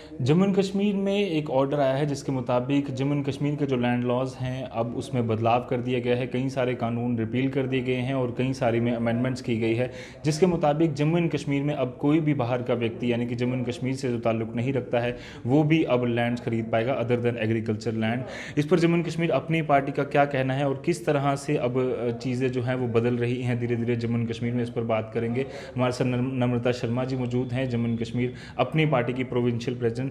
Jammu and Kashmir में एक order आया है जिसके मुताबिक जम्मू एंड कश्मीर के जो लैंड लॉज हैं अब उसमें बदलाव कर दिया गया है। कई सारे कानून रिपील कर दिए गए हैं और कई सारी में अमेंडमेंट्स की गई है, जिसके मुताबिक जम्मू एंड कश्मीर में अब कोई भी बाहर का व्यक्ति यानी कि जम्मू एंड कश्मीर से जो ताल्लुक़ नहीं रखता है वो भी अब लैंड खरीद पाएगा अदर देन एग्रीकल्चर लैंड। इस पर जम्मू एंड कश्मीर अपनी पार्टी का क्या कहना है और किस तरह से अब चीज़ें जो हैं वो बदल रही हैं धीरे धीरे जम्मू एंड कश्मीर में, इस पर बात करेंगे। हमारे साथ नम्रता शर्मा जी मौजूद हैं, जम्मू एंड कश्मीर अपनी पार्टी की प्रोविंशियल प्रेसिडेंट।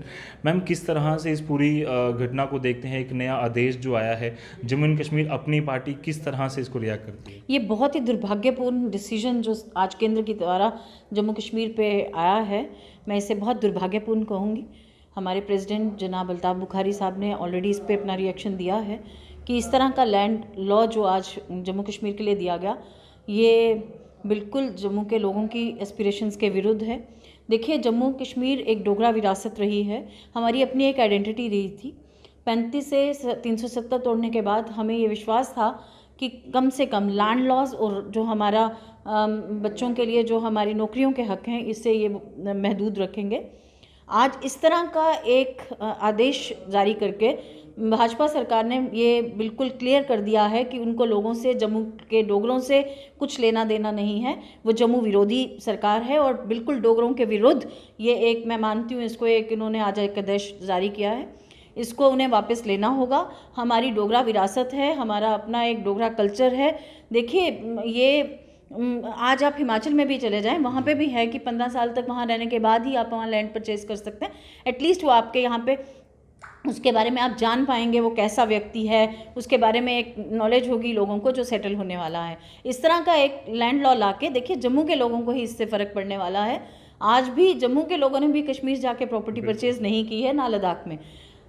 मैम, किस तरह से इस पूरी घटना को देखते हैं? एक नया आदेश जो आया है, जम्मू एंड कश्मीर अपनी पार्टी किस तरह से इसको रिएक्ट करती है? ये बहुत ही दुर्भाग्यपूर्ण डिसीजन जो आज केंद्र की द्वारा जम्मू कश्मीर पे आया है, मैं इसे बहुत दुर्भाग्यपूर्ण कहूँगी। हमारे प्रेसिडेंट जनाब अल्ताफ़ बुखारी साहब ने ऑलरेडी इस पे अपना रिएक्शन दिया है कि इस तरह का लैंड लॉ जो आज जम्मू कश्मीर के लिए दिया गया, ये बिल्कुल जम्मू के लोगों की एस्पिरेशंस के विरुद्ध है। देखिए, जम्मू कश्मीर एक डोगरा विरासत रही है, हमारी अपनी एक आइडेंटिटी रही थी। 35 से 370 तोड़ने के बाद हमें ये विश्वास था कि कम से कम लैंड लॉज और जो हमारा बच्चों के लिए जो हमारी नौकरियों के हक़ हैं, इससे ये महदूद रखेंगे। आज इस तरह का एक आदेश जारी करके भाजपा सरकार ने ये बिल्कुल क्लियर कर दिया है कि उनको लोगों से, जम्मू के डोगरों से कुछ लेना देना नहीं है। वो जम्मू विरोधी सरकार है और बिल्कुल डोगरों के विरुद्ध ये एक, मैं मानती हूँ इसको, एक इन्होंने आज एक आदेश जारी किया है। इसको उन्हें वापस लेना होगा। हमारी डोगरा विरासत है, हमारा अपना एक डोगरा कल्चर है। देखिए, ये आज आप हिमाचल में भी चले जाएं, वहाँ पे भी है कि 15 साल तक वहाँ रहने के बाद ही आप वहाँ लैंड परचेज कर सकते हैं। एटलीस्ट वो आपके यहाँ पे उसके बारे में आप जान पाएंगे वो कैसा व्यक्ति है, उसके बारे में एक नॉलेज होगी लोगों को जो सेटल होने वाला है। इस तरह का एक लैंड लॉ लाके देखिए, जम्मू के लोगों को ही इससे फ़र्क पड़ने वाला है। आज भी जम्मू के लोगों ने भी कश्मीर जाके प्रॉपर्टी परचेज नहीं की है, ना लद्दाख में।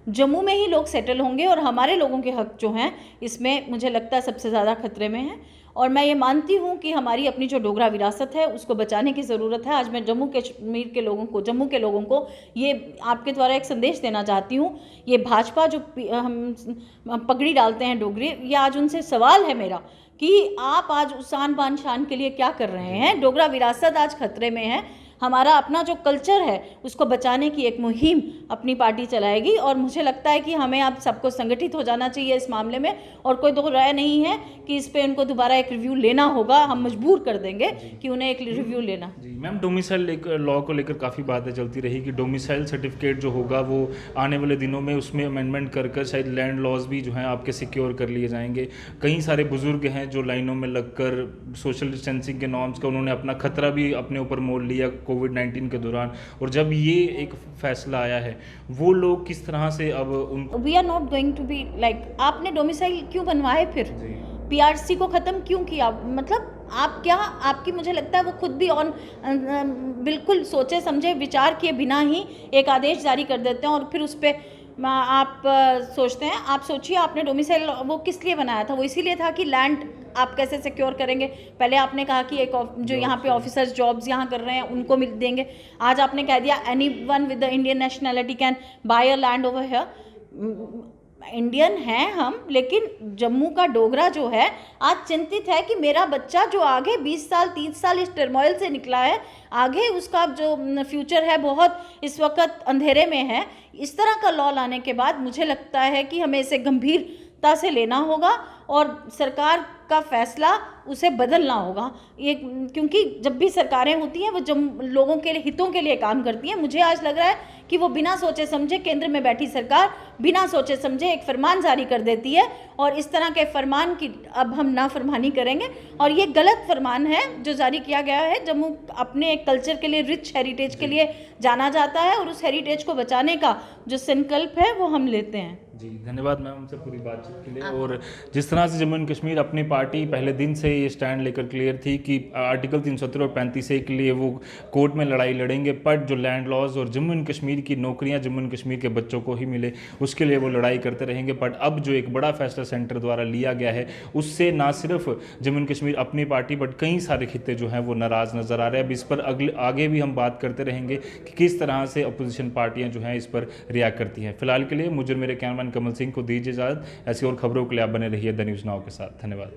जम्मू में ही लोग सेटल होंगे और हमारे लोगों के हक़ जो हैं इसमें मुझे लगता है सबसे ज़्यादा खतरे में हैं। और मैं ये मानती हूँ कि हमारी अपनी जो डोगरा विरासत है उसको बचाने की ज़रूरत है। आज मैं जम्मू कश्मीर के लोगों को, जम्मू के लोगों को ये आपके द्वारा एक संदेश देना चाहती हूँ। ये भाजपा जो हम पगड़ी डालते हैं डोगरी, ये आज उनसे सवाल है मेरा कि आप आज उस आन बान शान के लिए क्या कर रहे हैं? डोगरा विरासत आज खतरे में है। हमारा अपना जो कल्चर है उसको बचाने की एक मुहिम अपनी पार्टी चलाएगी और मुझे लगता है कि हमें अब सबको संगठित हो जाना चाहिए इस मामले में। और कोई दो राय नहीं है कि इस पे उनको दोबारा एक रिव्यू लेना होगा। हम मजबूर कर देंगे कि उन्हें एक रिव्यू लेना। जी मैम, डोमिसाइल लॉ को लेकर काफ़ी बातें चलती रही कि डोमिसाइल सर्टिफिकेट जो होगा वो आने वाले दिनों में उसमें अमेंडमेंट कर शायद लैंड लॉज भी जो हैं आपके सिक्योर कर लिए जाएंगे। कई सारे बुजुर्ग हैं जो लाइनों में लगकर सोशल डिस्टेंसिंग के नॉर्म्स का उन्होंने अपना खतरा भी अपने ऊपर मोल लिया कोविड-19 के दौरान, और जब ये एक फैसला आया है वो लोग किस तरह से अब उनको, we are not going to be like, आपने डोमिसाइल क्यों बनवाए, फिर पीआरसी को ख़त्म क्यों किया? मतलब आप क्या, आपकी, मुझे लगता है वो खुद भी बिल्कुल सोचे समझे विचार किए बिना ही एक आदेश जारी कर देते हैं और फिर उस पर आप सोचते हैं। आप सोचिए, आपने डोमिसाइल वो किस लिए बनाया था? वो इसीलिए था कि लैंड आप कैसे सिक्योर करेंगे। पहले आपने कहा कि एक जो यहाँ पे ऑफिसर्स जॉब्स यहाँ कर रहे हैं उनको मिल देंगे। आज आपने कह दिया anyone with the Indian nationality can buy a land over here. Indian हैं हम, लेकिन जम्मू का डोगरा जो है आज चिंतित है कि मेरा बच्चा जो आगे 20 साल 30 साल इस टर्मोइल से निकला है, आगे उसका जो फ्यूचर है बहुत इस वक्त अंधेरे में है। इस तरह का लॉ लाने के बाद मुझे लगता है कि हमें इसे गंभीरता से लेना होगा और सरकार का फैसला उसे बदलना होगा। ये क्योंकि जब भी सरकारें होती हैं वो जब लोगों के लिए, हितों के लिए काम करती हैं। मुझे आज लग रहा है कि वो बिना सोचे समझे, केंद्र में बैठी सरकार बिना सोचे समझे एक फरमान जारी कर देती है और इस तरह के फरमान की अब हम नाफरमानी करेंगे। और ये गलत फरमान है जो जारी किया गया है। जम्मू अपने एक कल्चर के लिए, रिच हेरिटेज के लिए जाना जाता है और उस हेरिटेज को बचाने का जो संकल्प है वो हम लेते हैं। जी धन्यवाद मैम हमसे पूरी बातचीत के लिए। और जिस तरह से जम्मू एंड कश्मीर अपनी पार्टी पहले दिन से ये स्टैंड लेकर क्लियर थी कि आर्टिकल 370 और 35A के लिए वो कोर्ट में लड़ाई लड़ेंगे, बट जो लैंड लॉज और जम्मू एंड कश्मीर की नौकरियां जम्मू एंड कश्मीर के बच्चों को ही मिले उसके लिए वो लड़ाई करते रहेंगे। बट अब जो एक बड़ा फैसला सेंटर द्वारा लिया गया है उससे ना सिर्फ जम्मू एंड कश्मीर अपनी पार्टी बट कई सारे खित्ते जो हैं वो नाराज़ नज़र आ रहे हैं। अब इस पर आगे भी हम बात करते रहेंगे कि किस तरह से अपोजिशन पार्टियाँ जो हैं इस पर रिएक्ट करती हैं। फिलहाल के लिए मुझे मेरे कैमरामैन कमल सिंह को दीजिए इजाज़त। ऐसी और खबरों के लिए आप बने रहिए द न्यूज़ नाउ के साथ। धन्यवाद।